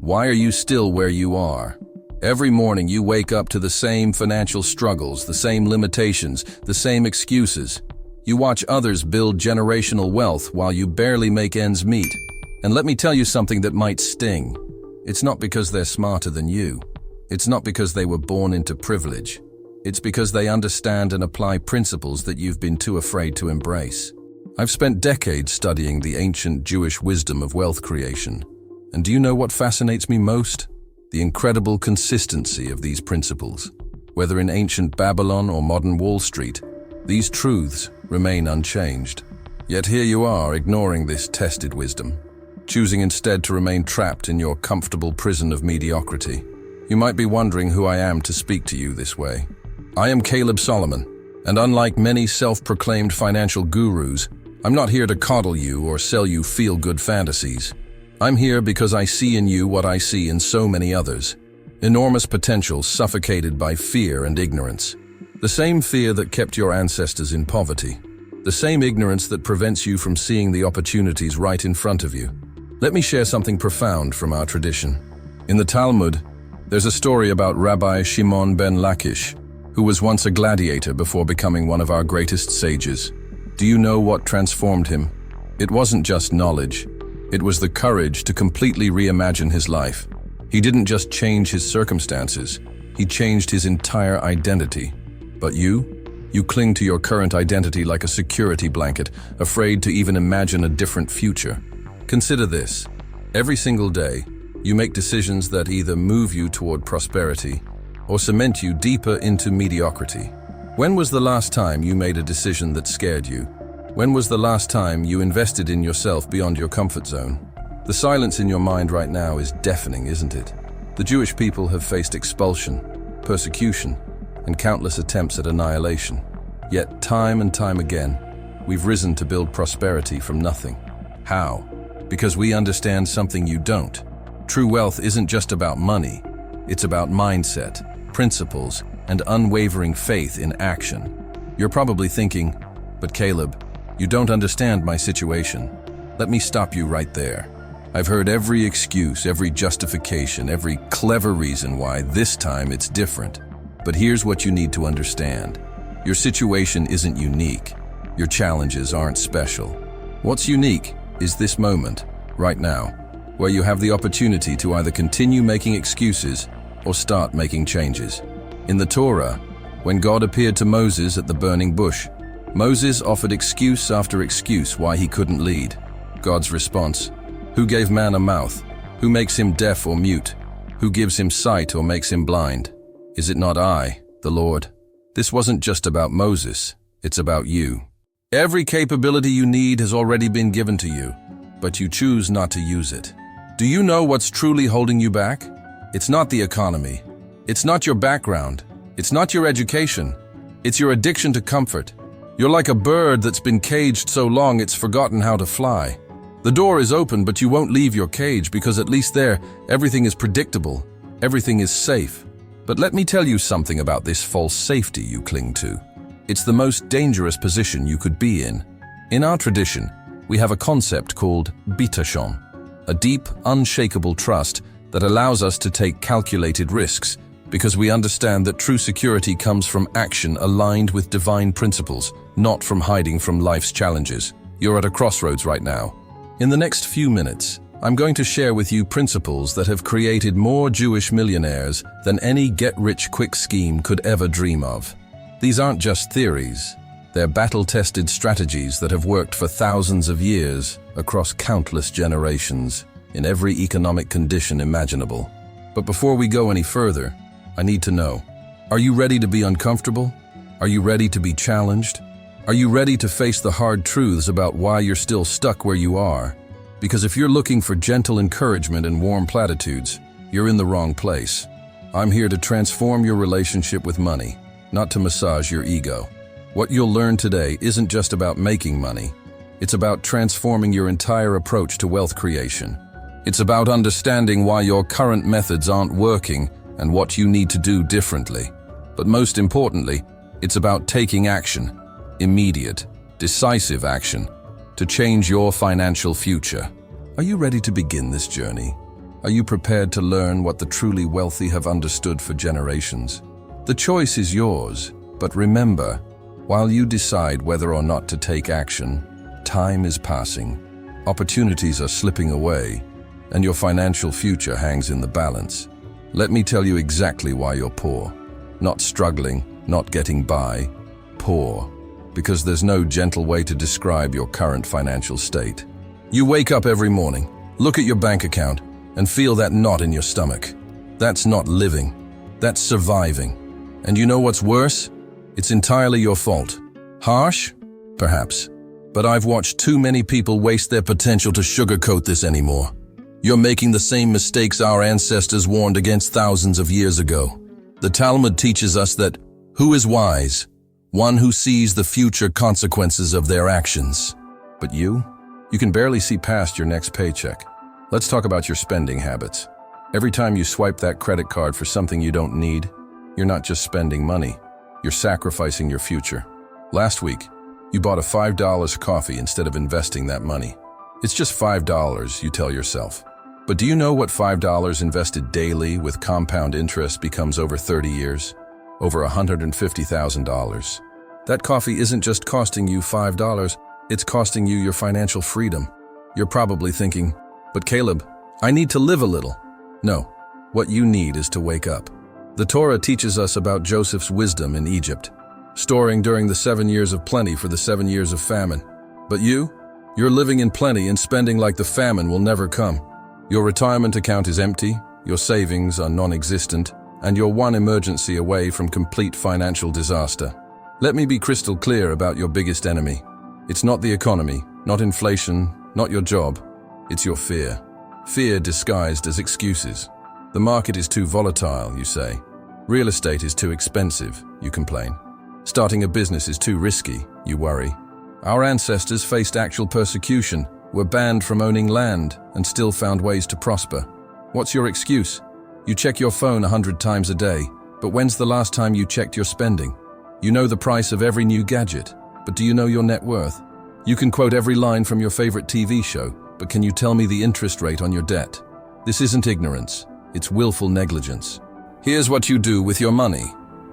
Why are you still where you are? Every morning you wake up to the same financial struggles, the same limitations, the same excuses. You watch others build generational wealth while you barely make ends meet. And let me tell you something that might sting. It's not because they're smarter than you. It's not because they were born into privilege. It's because they understand and apply principles that you've been too afraid to embrace. I've spent decades studying the ancient Jewish wisdom of wealth creation. And do you know what fascinates me most? The incredible consistency of these principles. Whether in ancient Babylon or modern Wall Street, these truths remain unchanged. Yet here you are, ignoring this tested wisdom, choosing instead to remain trapped in your comfortable prison of mediocrity. You might be wondering who I am to speak to you this way. I am Caleb Solomon, and unlike many self-proclaimed financial gurus, I'm not here to coddle you or sell you feel-good fantasies. I'm here because I see in you what I see in so many others. Enormous potential suffocated by fear and ignorance. The same fear that kept your ancestors in poverty. The same ignorance that prevents you from seeing the opportunities right in front of you. Let me share something profound from our tradition. In the Talmud, there's a story about Rabbi Shimon ben Lakish, who was once a gladiator before becoming one of our greatest sages. Do you know what transformed him? It wasn't just knowledge. It was the courage to completely reimagine his life. He didn't just change his circumstances, he changed his entire identity. But you cling to your current identity like a security blanket, afraid to even imagine a different future. Consider this. Every single day, you make decisions that either move you toward prosperity or cement you deeper into mediocrity. When was the last time you made a decision that scared you? When was the last time you invested in yourself beyond your comfort zone? The silence in your mind right now is deafening, isn't it? The Jewish people have faced expulsion, persecution, and countless attempts at annihilation. Yet time and time again, we've risen to build prosperity from nothing. How? Because we understand something you don't. True wealth isn't just about money. It's about mindset, principles, and unwavering faith in action. You're probably thinking, but Caleb, you don't understand my situation. Let me stop you right there. I've heard every excuse, every justification, every clever reason why this time it's different. But here's what you need to understand. Your situation isn't unique. Your challenges aren't special. What's unique is this moment, right now, where you have the opportunity to either continue making excuses or start making changes. In the Torah, when God appeared to Moses at the burning bush, Moses offered excuse after excuse why he couldn't lead. God's response: who gave man a mouth? Who makes him deaf or mute? Who gives him sight or makes him blind? Is it not I, the Lord? This wasn't just about Moses, it's about you. Every capability you need has already been given to you, but you choose not to use it. Do you know what's truly holding you back? It's not the economy. It's not your background. It's not your education. It's your addiction to comfort. You're like a bird that's been caged so long it's forgotten how to fly. The door is open, but you won't leave your cage because at least there, everything is predictable. Everything is safe. But let me tell you something about this false safety you cling to. It's the most dangerous position you could be in. In our tradition, we have a concept called bitachon, a deep, unshakable trust that allows us to take calculated risks because we understand that true security comes from action aligned with divine principles, not from hiding from life's challenges. You're at a crossroads right now. In the next few minutes, I'm going to share with you principles that have created more Jewish millionaires than any get-rich-quick scheme could ever dream of. These aren't just theories. They're battle-tested strategies that have worked for thousands of years across countless generations in every economic condition imaginable. But before we go any further, I need to know, are you ready to be uncomfortable? Are you ready to be challenged? Are you ready to face the hard truths about why you're still stuck where you are? Because if you're looking for gentle encouragement and warm platitudes, you're in the wrong place. I'm here to transform your relationship with money, not to massage your ego. What you'll learn today isn't just about making money. It's about transforming your entire approach to wealth creation. It's about understanding why your current methods aren't working and what you need to do differently. But most importantly, it's about taking action, immediate, decisive action, to change your financial future. Are you ready to begin this journey? Are you prepared to learn what the truly wealthy have understood for generations? The choice is yours, but remember, while you decide whether or not to take action, time is passing, opportunities are slipping away, and your financial future hangs in the balance. Let me tell you exactly why you're poor. Not struggling, not getting by, poor. Because there's no gentle way to describe your current financial state. You wake up every morning, look at your bank account, and feel that knot in your stomach. That's not living. That's surviving. And you know what's worse? It's entirely your fault. Harsh? Perhaps. But I've watched too many people waste their potential to sugarcoat this anymore. You're making the same mistakes our ancestors warned against thousands of years ago. The Talmud teaches us that, who is wise? One who sees the future consequences of their actions. But you can barely see past your next paycheck. Let's talk about your spending habits. Every time you swipe that credit card for something you don't need, you're not just spending money, you're sacrificing your future. Last week, you bought a $5 coffee instead of investing that money. It's just $5, you tell yourself. But do you know what $5 invested daily with compound interest becomes over 30 years? Over $150,000. That coffee isn't just costing you $5, it's costing you your financial freedom. You're probably thinking, but Caleb, I need to live a little. No, what you need is to wake up. The Torah teaches us about Joseph's wisdom in Egypt, storing during the 7 years of plenty for the 7 years of famine. But you're living in plenty and spending like the famine will never come. Your retirement account is empty, your savings are non-existent, and you're one emergency away from complete financial disaster. Let me be crystal clear about your biggest enemy. It's not the economy, not inflation, not your job. It's your fear. Fear disguised as excuses. The market is too volatile, you say. Real estate is too expensive, you complain. Starting a business is too risky, you worry. Our ancestors faced actual persecution, were banned from owning land, and still found ways to prosper. What's your excuse? You check your phone 100 times a day, but when's the last time you checked your spending? You know the price of every new gadget, but do you know your net worth? You can quote every line from your favorite TV show, but can you tell me the interest rate on your debt? This isn't ignorance, it's willful negligence. Here's what you do with your money.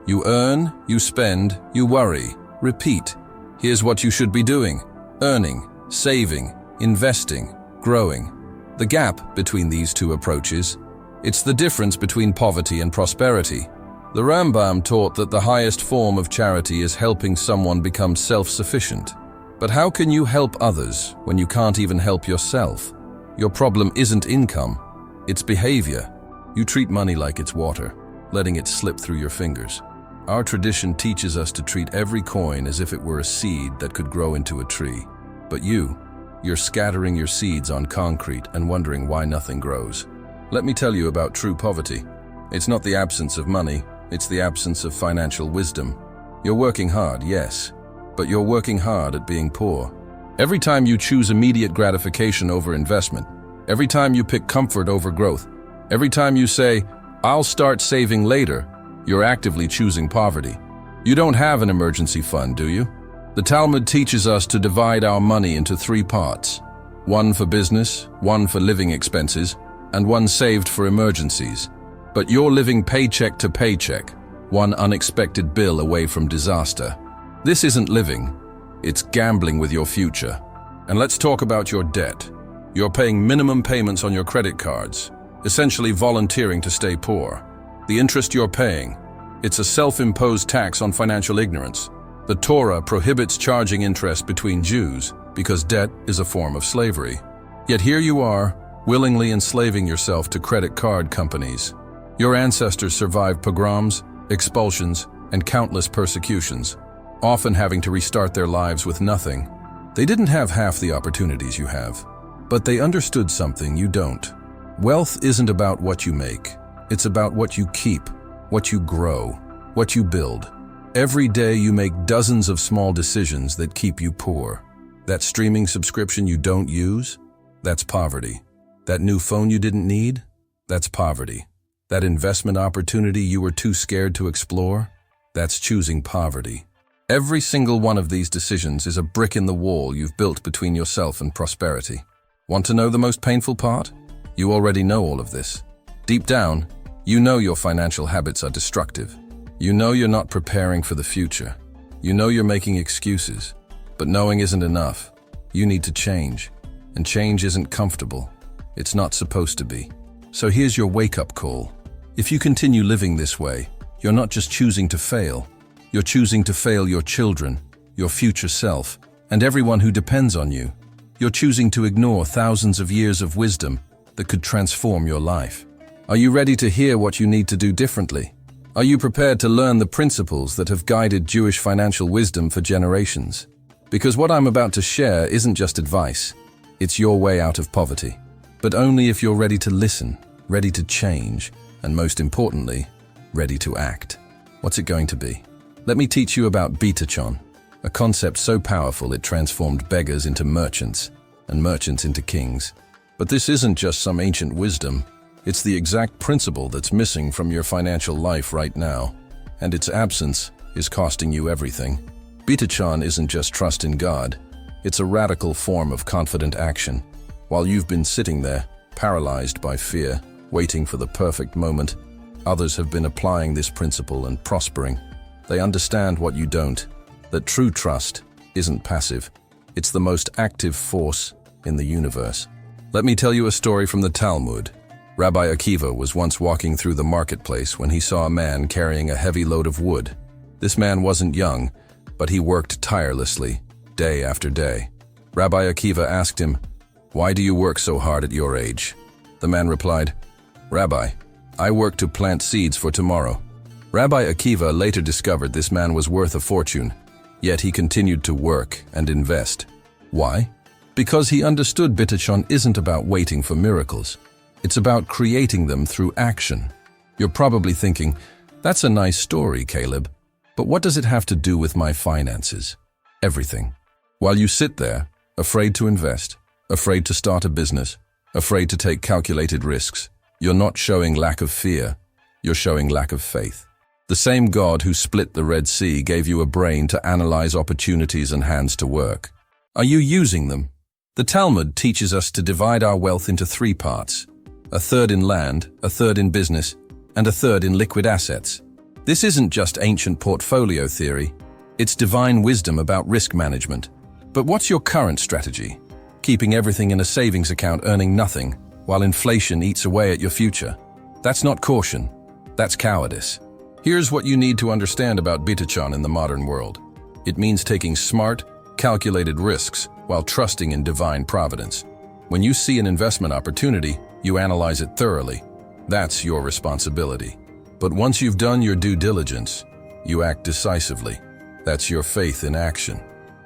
You earn, you spend, you worry. Repeat. Here's what you should be doing. Earning, saving, investing, growing. The gap between these two approaches, it's the difference between poverty and prosperity. The Rambam taught that the highest form of charity is helping someone become self-sufficient. But how can you help others when you can't even help yourself? Your problem isn't income, it's behavior. You treat money like it's water, letting it slip through your fingers. Our tradition teaches us to treat every coin as if it were a seed that could grow into a tree. But you're scattering your seeds on concrete and wondering why nothing grows. Let me tell you about true poverty. It's not the absence of money, it's the absence of financial wisdom. You're working hard, yes, but you're working hard at being poor. Every time you choose immediate gratification over investment, every time you pick comfort over growth, every time you say, I'll start saving later, you're actively choosing poverty. You don't have an emergency fund, do you? The Talmud teaches us to divide our money into 3 parts. One for business, one for living expenses, and one saved for emergencies. But you're living paycheck to paycheck, one unexpected bill away from disaster. This isn't living, it's gambling with your future. And let's talk about your debt. You're paying minimum payments on your credit cards, essentially volunteering to stay poor. The interest you're paying, it's a self-imposed tax on financial ignorance. The Torah prohibits charging interest between Jews because debt is a form of slavery. Yet here you are, willingly enslaving yourself to credit card companies. Your ancestors survived pogroms, expulsions, and countless persecutions, often having to restart their lives with nothing. They didn't have half the opportunities you have, but they understood something you don't. Wealth isn't about what you make. It's about what you keep, what you grow, what you build. Every day you make dozens of small decisions that keep you poor. That streaming subscription you don't use? That's poverty. That new phone you didn't need? That's poverty. That investment opportunity you were too scared to explore? That's choosing poverty. Every single one of these decisions is a brick in the wall you've built between yourself and prosperity. Want to know the most painful part? You already know all of this. Deep down, you know your financial habits are destructive. You know you're not preparing for the future. You know you're making excuses. But knowing isn't enough. You need to change. And change isn't comfortable. It's not supposed to be. So here's your wake-up call. If you continue living this way, you're not just choosing to fail. You're choosing to fail your children, your future self, and everyone who depends on you. You're choosing to ignore thousands of years of wisdom that could transform your life. Are you ready to hear what you need to do differently? Are you prepared to learn the principles that have guided Jewish financial wisdom for generations? Because what I'm about to share isn't just advice. It's your way out of poverty. But only if you're ready to listen, ready to change, and most importantly, ready to act. What's it going to be? Let me teach you about Bitachon, a concept so powerful it transformed beggars into merchants, and merchants into kings. But this isn't just some ancient wisdom. It's the exact principle that's missing from your financial life right now, and its absence is costing you everything. Bitachon isn't just trust in God. It's a radical form of confident action. While you've been sitting there, paralyzed by fear, waiting for the perfect moment, others have been applying this principle and prospering. They understand what you don't, that true trust isn't passive. It's the most active force in the universe. Let me tell you a story from the Talmud. Rabbi Akiva was once walking through the marketplace when he saw a man carrying a heavy load of wood. This man wasn't young, but he worked tirelessly, day after day. Rabbi Akiva asked him, "Why do you work so hard at your age?" The man replied, "Rabbi, I work to plant seeds for tomorrow." Rabbi Akiva later discovered this man was worth a fortune, yet he continued to work and invest. Why? Because he understood Bitachon isn't about waiting for miracles. It's about creating them through action. You're probably thinking, that's a nice story, Caleb, but what does it have to do with my finances? Everything. While you sit there, afraid to invest, afraid to start a business, afraid to take calculated risks, you're not showing lack of fear, you're showing lack of faith. The same God who split the Red Sea gave you a brain to analyze opportunities and hands to work. Are you using them? The Talmud teaches us to divide our wealth into 3 parts: a third in land, a third in business, and a third in liquid assets. This isn't just ancient portfolio theory, it's divine wisdom about risk management. But what's your current strategy? Keeping everything in a savings account earning nothing, while inflation eats away at your future? That's not caution, that's cowardice. Here's what you need to understand about Bitachon in the modern world. It means taking smart, calculated risks while trusting in divine providence. When you see an investment opportunity, you analyze it thoroughly. That's your responsibility. But once you've done your due diligence, you act decisively. That's your faith in action.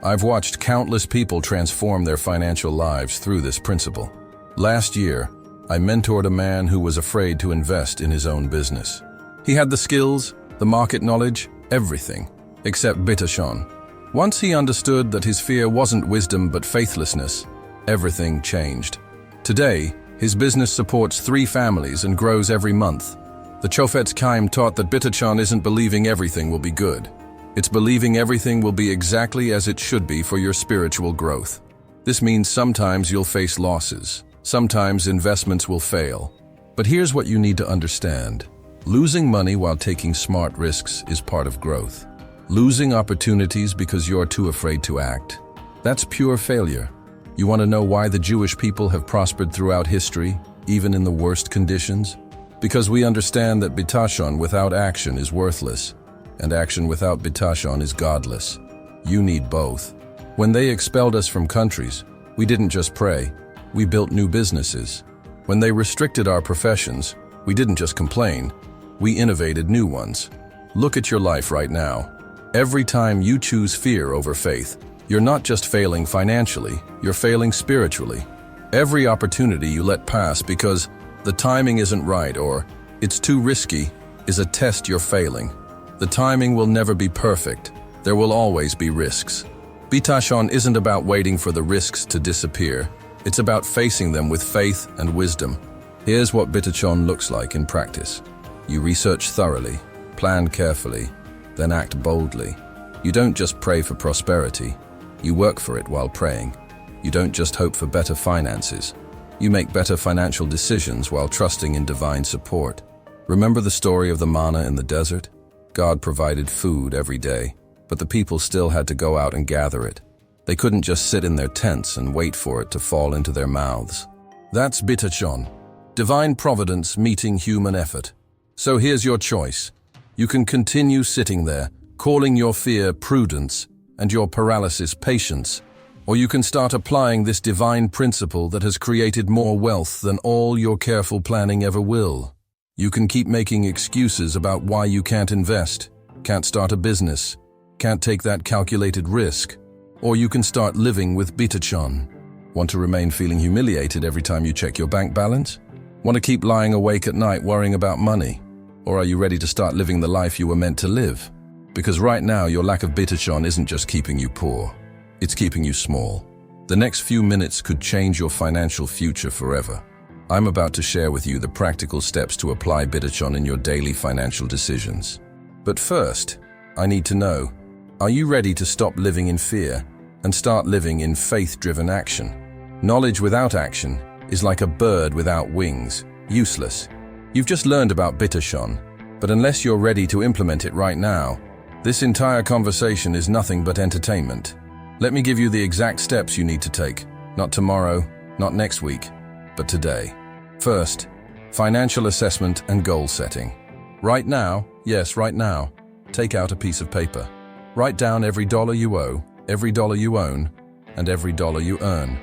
I've watched countless people transform their financial lives through this principle. Last year, I mentored a man who was afraid to invest in his own business. He had the skills, the market knowledge, everything, except Bitachon. Once he understood that his fear wasn't wisdom but faithlessness, everything changed. Today, his business supports 3 families and grows every month. The Chofetz Chaim taught that Bitachon isn't believing everything will be good. It's believing everything will be exactly as it should be for your spiritual growth. This means sometimes you'll face losses. Sometimes investments will fail. But here's what you need to understand. Losing money while taking smart risks is part of growth. Losing opportunities because you're too afraid to act, that's pure failure. You want to know why the Jewish people have prospered throughout history, even in the worst conditions? Because we understand that Bitachon without action is worthless, and action without Bitachon is godless. You need both. When they expelled us from countries, we didn't just pray, we built new businesses. When they restricted our professions, we didn't just complain, we innovated new ones. Look at your life right now. Every time you choose fear over faith, you're not just failing financially, you're failing spiritually. Every opportunity you let pass because the timing isn't right or it's too risky is a test you're failing. The timing will never be perfect. There will always be risks. Bitachon isn't about waiting for the risks to disappear. It's about facing them with faith and wisdom. Here's what Bitachon looks like in practice. You research thoroughly, plan carefully, then act boldly. You don't just pray for prosperity. You work for it while praying. You don't just hope for better finances. You make better financial decisions while trusting in divine support. Remember the story of the manna in the desert? God provided food every day, but the people still had to go out and gather it. They couldn't just sit in their tents and wait for it to fall into their mouths. That's Bitachon, divine providence meeting human effort. So here's your choice. You can continue sitting there, calling your fear prudence and your paralysis patience, or you can start applying this divine principle that has created more wealth than all your careful planning ever will. You can keep making excuses about why you can't invest, can't start a business, can't take that calculated risk, or you can start living with Bitachon. Want to remain feeling humiliated every time you check your bank balance? Want to keep lying awake at night worrying about money? Or are you ready to start living the life you were meant to live? Because right now, your lack of Bitachon isn't just keeping you poor, it's keeping you small. The next few minutes could change your financial future forever. I'm about to share with you the practical steps to apply Bitachon in your daily financial decisions. But first, I need to know, are you ready to stop living in fear and start living in faith-driven action? Knowledge without action is like a bird without wings, useless. You've just learned about Bitachon, but unless you're ready to implement it right now, this entire conversation is nothing but entertainment. Let me give you the exact steps you need to take, not tomorrow, not next week, but today. First, financial assessment and goal setting. Right now, yes, right now, take out a piece of paper. Write down every dollar you owe, every dollar you own, and every dollar you earn.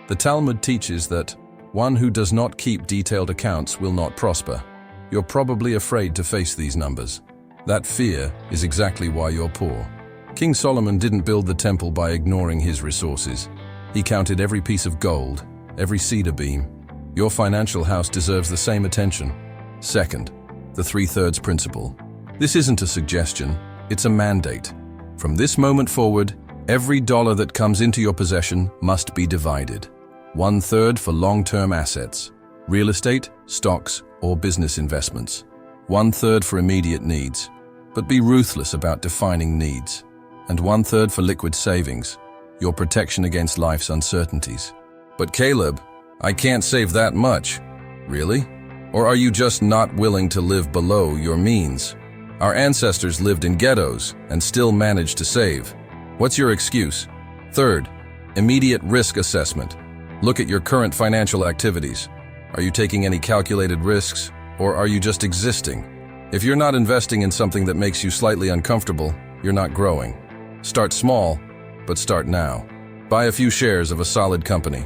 The Talmud teaches that one who does not keep detailed accounts will not prosper. You're probably afraid to face these numbers. That fear is exactly why you're poor. King Solomon didn't build the temple by ignoring his resources. He counted every piece of gold, every cedar beam. Your financial house deserves the same attention. Second, the 3/3 principle. This isn't a suggestion, it's a mandate. From this moment forward, every dollar that comes into your possession must be divided. 1/3 for long-term assets, real estate, stocks, or business investments. 1/3 for immediate needs, but be ruthless about defining needs. And 1/3 for liquid savings, your protection against life's uncertainties. But Caleb, I can't save that much. Really? Or are you just not willing to live below your means? Our ancestors lived in ghettos and still managed to save. What's your excuse? Third, immediate risk assessment. Look at your current financial activities. Are you taking any calculated risks, or are you just existing? If you're not investing in something that makes you slightly uncomfortable, you're not growing. Start small, but start now. Buy a few shares of a solid company.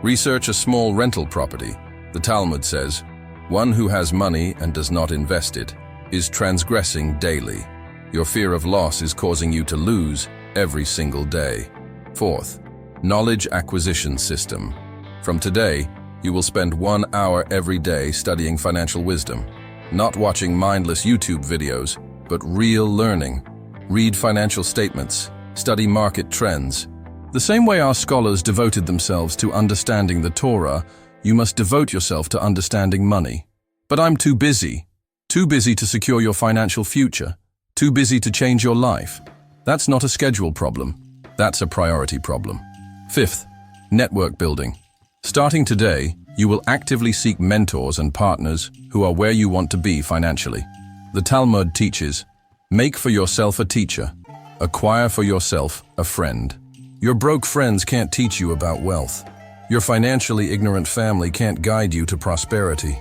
Research a small rental property. The Talmud says, one who has money and does not invest it is transgressing daily. Your fear of loss is causing you to lose every single day. Fourth, knowledge acquisition system. From today, you will spend 1 hour every day studying financial wisdom. Not watching mindless YouTube videos, but real learning. Read financial statements, study market trends. The same way our scholars devoted themselves to understanding the Torah, you must devote yourself to understanding money. But I'm too busy. Too busy to secure your financial future. Too busy to change your life. That's not a schedule problem. That's a priority problem. Fifth, network building. Starting today, you will actively seek mentors and partners who are where you want to be financially. The Talmud teaches, make for yourself a teacher, acquire for yourself a friend. Your broke friends can't teach you about wealth. Your financially ignorant family can't guide you to prosperity.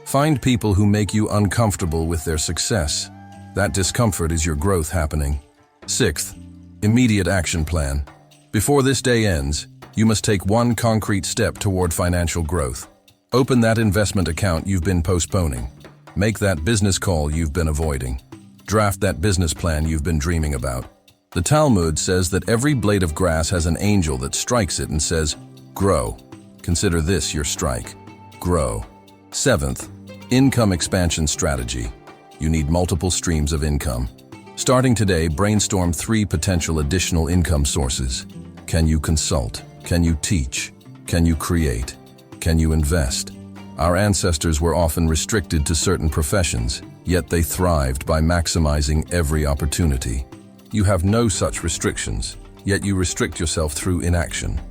Find people who make you uncomfortable with their success. That discomfort is your growth happening. Sixth, immediate action plan. Before this day ends, you must take one concrete step toward financial growth. Open that investment account you've been postponing. Make that business call you've been avoiding. Draft that business plan you've been dreaming about. The Talmud says that every blade of grass has an angel that strikes it and says, grow. Consider this your strike. Grow. Seventh, income expansion strategy. You need multiple streams of income. Starting today, brainstorm 3 potential additional income sources. Can you consult? Can you teach? Can you create? Can you invest? Our ancestors were often restricted to certain professions, yet they thrived by maximizing every opportunity. You have no such restrictions, yet you restrict yourself through inaction.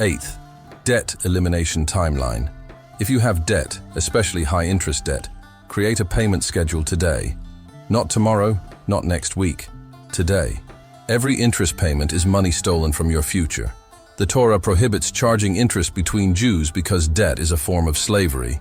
Eighth, debt elimination timeline. If you have debt, especially high-interest debt, create a payment schedule today. Not tomorrow, not next week. Today. Every interest payment is money stolen from your future. The Torah prohibits charging interest between Jews because debt is a form of slavery.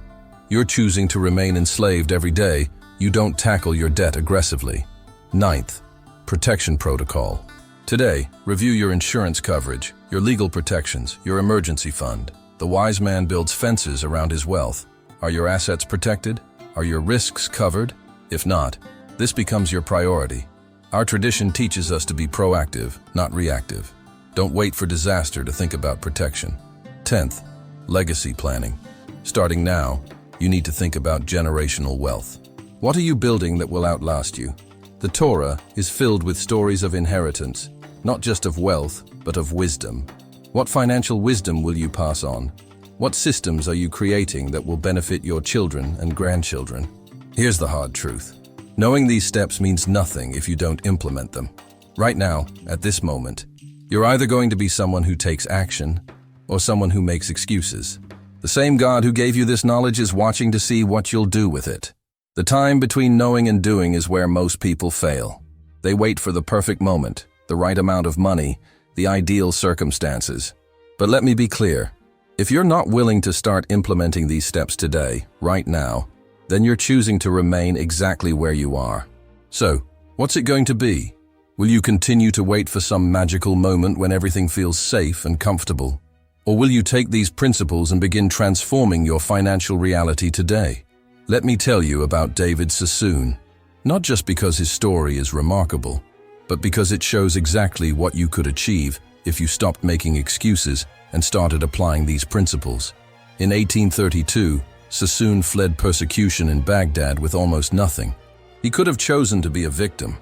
You're choosing to remain enslaved every day. You don't tackle your debt aggressively. Ninth, protection protocol. Today, review your insurance coverage, your legal protections, your emergency fund. The wise man builds fences around his wealth. Are your assets protected? Are your risks covered? If not, this becomes your priority. Our tradition teaches us to be proactive, not reactive. Don't wait for disaster to think about protection. 10th, legacy planning. Starting now, you need to think about generational wealth. What are you building that will outlast you? The Torah is filled with stories of inheritance, not just of wealth, but of wisdom. What financial wisdom will you pass on? What systems are you creating that will benefit your children and grandchildren? Here's the hard truth. Knowing these steps means nothing if you don't implement them. Right now, at this moment, you're either going to be someone who takes action or someone who makes excuses. The same God who gave you this knowledge is watching to see what you'll do with it. The time between knowing and doing is where most people fail. They wait for the perfect moment, the right amount of money, the ideal circumstances. But let me be clear. If you're not willing to start implementing these steps today, right now, then you're choosing to remain exactly where you are. So, what's it going to be? Will you continue to wait for some magical moment when everything feels safe and comfortable? Or will you take these principles and begin transforming your financial reality today? Let me tell you about David Sassoon, not just because his story is remarkable, but because it shows exactly what you could achieve if you stopped making excuses and started applying these principles. In 1832, Sassoon fled persecution in Baghdad with almost nothing. He could have chosen to be a victim.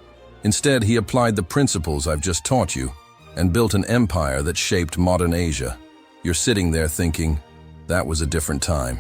Instead, he applied the principles I've just taught you and built an empire that shaped modern Asia. You're sitting there thinking, that was a different time.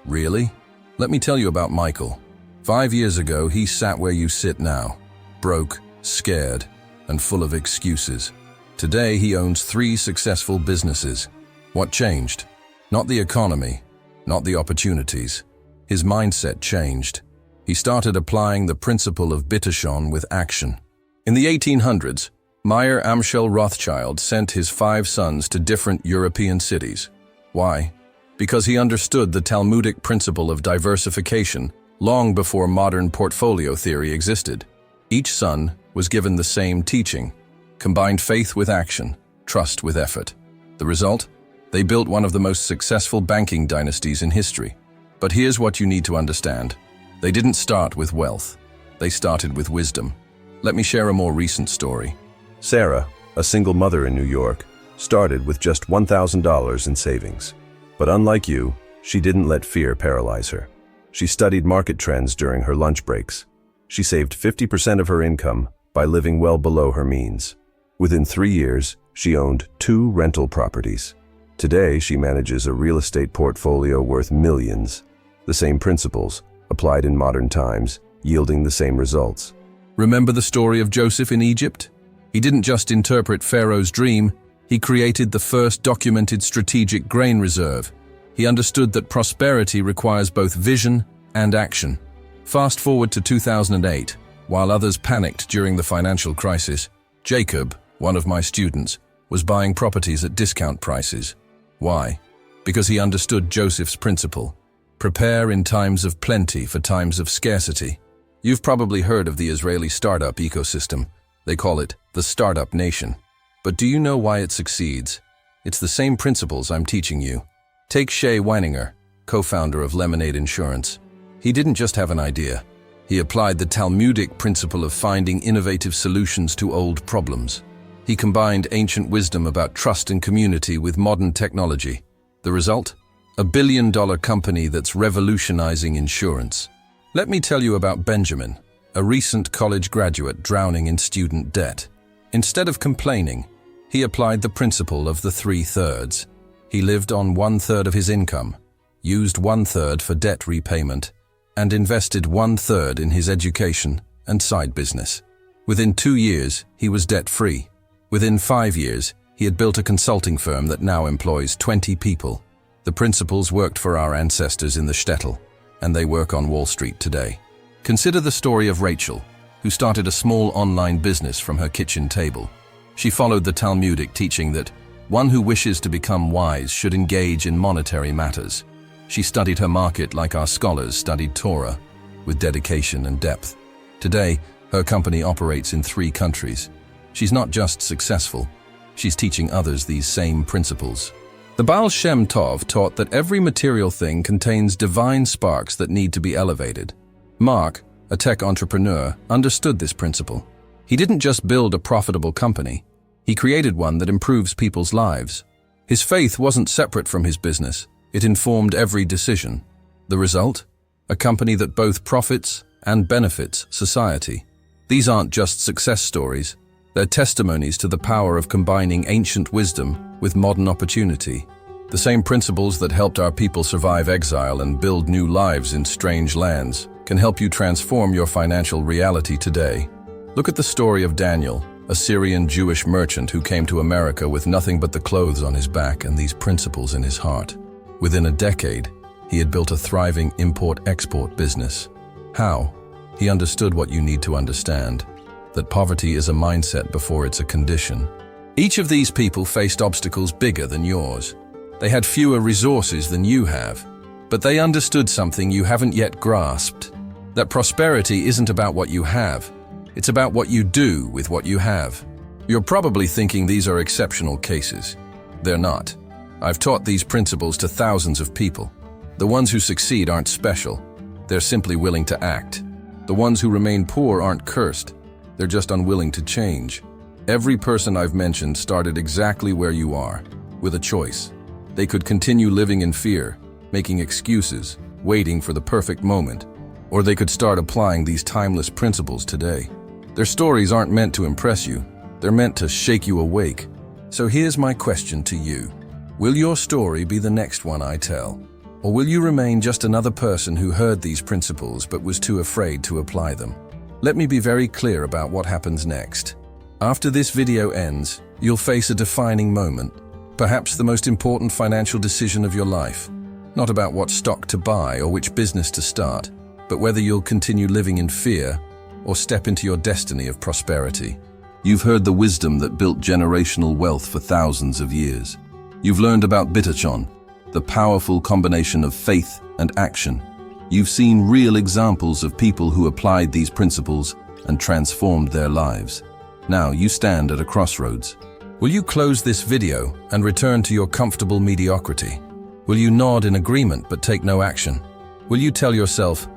Really? Let me tell you about Michael. 5 years ago, he sat where you sit now, broke, scared, and full of excuses. Today, he owns 3 successful businesses. What changed? Not the economy, not the opportunities. His mindset changed. He started applying the principle of Bitachon with action. In the 1800s, Meyer Amschel Rothschild sent his 5 sons to different European cities. Why? Because he understood the Talmudic principle of diversification long before modern portfolio theory existed. Each son was given the same teaching, combined faith with action, trust with effort. The result? They built one of the most successful banking dynasties in history. But here's what you need to understand. They didn't start with wealth. They started with wisdom. Let me share a more recent story. Sarah, a single mother in New York, started with just $1,000 in savings. But unlike you, she didn't let fear paralyze her. She studied market trends during her lunch breaks. She saved 50% of her income by living well below her means. Within 3 years, she owned 2 rental properties. Today, she manages a real estate portfolio worth millions. The same principles, applied in modern times, yielding the same results. Remember the story of Joseph in Egypt? He didn't just interpret Pharaoh's dream, he created the first documented strategic grain reserve. He understood that prosperity requires both vision and action. Fast forward to 2008, while others panicked during the financial crisis, Jacob, one of my students, was buying properties at discount prices. Why? Because he understood Joseph's principle. Prepare in times of plenty for times of scarcity. You've probably heard of the Israeli startup ecosystem. They call it the startup nation. But do you know why it succeeds? It's the same principles I'm teaching you. Take Shay Weininger, co-founder of Lemonade Insurance. He didn't just have an idea. He applied the Talmudic principle of finding innovative solutions to old problems. He combined ancient wisdom about trust and community with modern technology. The result? A billion-dollar company that's revolutionizing insurance. Let me tell you about Benjamin, a recent college graduate drowning in student debt. Instead of complaining, he applied the principle of the 3/3. He lived on 1/3 of his income, used 1/3 for debt repayment, and invested 1/3 in his education and side business. Within 2 years, he was debt-free. Within 5 years, he had built a consulting firm that now employs 20 people. The principles worked for our ancestors in the shtetl, and they work on Wall Street today. Consider the story of Rachel, who started a small online business from her kitchen table. She followed the Talmudic teaching that one who wishes to become wise should engage in monetary matters. She studied her market like our scholars studied Torah, with dedication and depth. Today, her company operates in 3 countries. She's not just successful, she's teaching others these same principles. The Baal Shem Tov taught that every material thing contains divine sparks that need to be elevated. Mark, a tech entrepreneur, understood this principle. He didn't just build a profitable company, he created one that improves people's lives. His faith wasn't separate from his business, it informed every decision. The result? A company that both profits and benefits society. These aren't just success stories, they're testimonies to the power of combining ancient wisdom with modern opportunity. The same principles that helped our people survive exile and build new lives in strange lands can help you transform your financial reality today. Look at the story of Daniel, a Syrian Jewish merchant who came to America with nothing but the clothes on his back and these principles in his heart. Within a decade, he had built a thriving import-export business. How? He understood what you need to understand, that poverty is a mindset before it's a condition. Each of these people faced obstacles bigger than yours. They had fewer resources than you have, but they understood something you haven't yet grasped, that prosperity isn't about what you have, it's about what you do with what you have. You're probably thinking these are exceptional cases. They're not. I've taught these principles to thousands of people. The ones who succeed aren't special. They're simply willing to act. The ones who remain poor aren't cursed. They're just unwilling to change. Every person I've mentioned started exactly where you are, with a choice. They could continue living in fear, making excuses, waiting for the perfect moment, or they could start applying these timeless principles today. Their stories aren't meant to impress you. They're meant to shake you awake. So here's my question to you. Will your story be the next one I tell? Or will you remain just another person who heard these principles but was too afraid to apply them? Let me be very clear about what happens next. After this video ends, you'll face a defining moment, perhaps the most important financial decision of your life. Not about what stock to buy or which business to start, but whether you'll continue living in fear or step into your destiny of prosperity. You've heard the wisdom that built generational wealth for thousands of years. You've learned about Bitachon, the powerful combination of faith and action. You've seen real examples of people who applied these principles and transformed their lives. Now you stand at a crossroads. Will you close this video and return to your comfortable mediocrity? Will you nod in agreement but take no action? Will you tell yourself,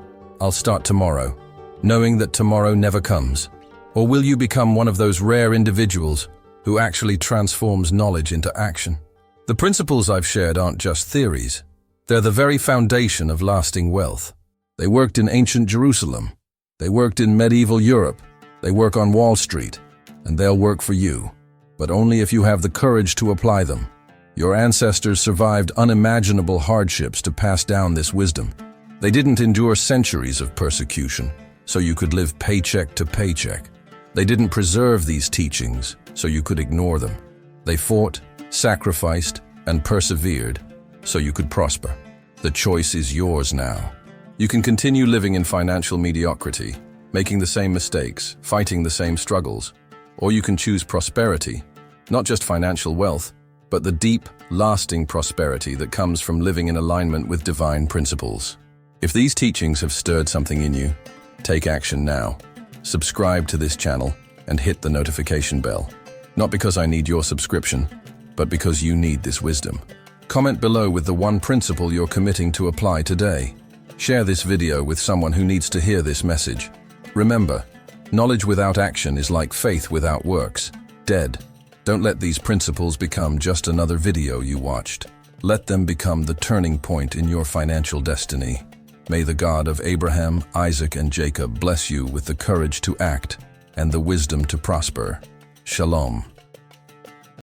I'll start tomorrow, knowing that tomorrow never comes? Or will you become one of those rare individuals who actually transforms knowledge into action? The principles I've shared aren't just theories. They're the very foundation of lasting wealth. They worked in ancient Jerusalem. They worked in medieval Europe. They work on Wall Street. And they'll work for you. But only if you have the courage to apply them. Your ancestors survived unimaginable hardships to pass down this wisdom. They didn't endure centuries of persecution, so you could live paycheck to paycheck. They didn't preserve these teachings, so you could ignore them. They fought, sacrificed, and persevered, so you could prosper. The choice is yours now. You can continue living in financial mediocrity, making the same mistakes, fighting the same struggles, or you can choose prosperity, not just financial wealth, but the deep, lasting prosperity that comes from living in alignment with divine principles. If these teachings have stirred something in you, take action now. Subscribe to this channel and hit the notification bell. Not because I need your subscription, but because you need this wisdom. Comment below with the one principle you're committing to apply today. Share this video with someone who needs to hear this message. Remember, knowledge without action is like faith without works, dead. Don't let these principles become just another video you watched. Let them become the turning point in your financial destiny. May the God of Abraham, Isaac, and Jacob bless you with the courage to act and the wisdom to prosper. Shalom.